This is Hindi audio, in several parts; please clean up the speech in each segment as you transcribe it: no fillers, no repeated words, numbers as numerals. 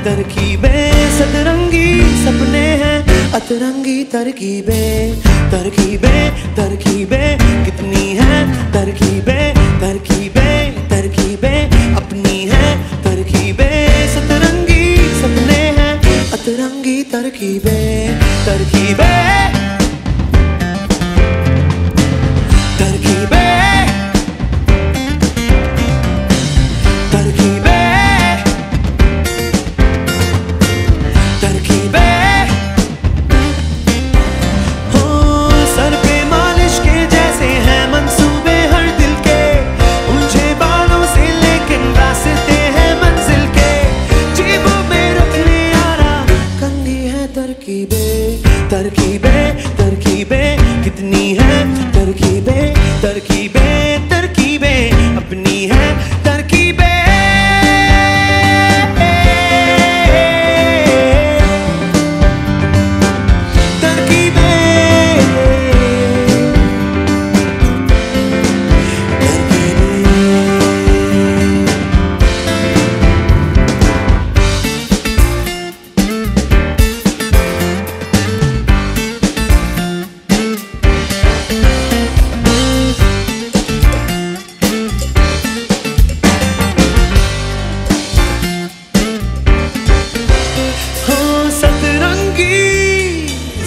तरकीबें सतरंगी सपने हैं अतरंगी तरकीबें तरकीबें तरकीबें कितनी हैं तरकीबें तरकीबें तरकीबें अपनी हैं तरकीबें सतरंगी सपने हैं अतरंगी तरकीबें तरकीबें तरकीबें तरकीबें कितनी हैं तरकीबें तरकीबें तरकीबें अपनी हैं तरकीबें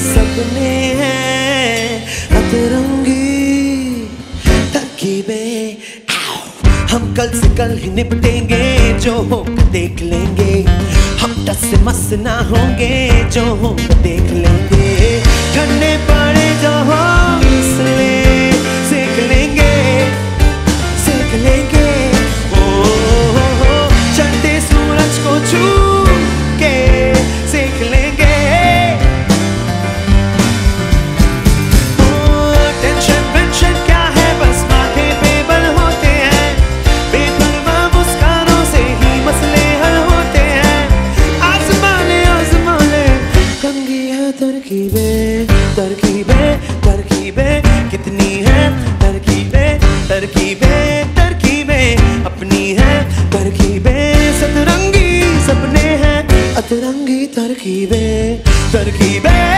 सपने हैं अतरंगी तरकीबें हम कल से कल ही निपटेंगे जो हो देख लेंगे हम टस से मस ना होंगे जो हो देख लेंगे ठंडे पड़े जो हौसले सेक लेंगे चढ़ते सूरज को छू के सेक लेंगे तरकीबें तरकीबें कितनी हैं तरकीबें तरकीबें तरकीबें अपनी हैं तरकीबें सतरंगी सपने हैं अतरंगी तरकीबें तरकीबें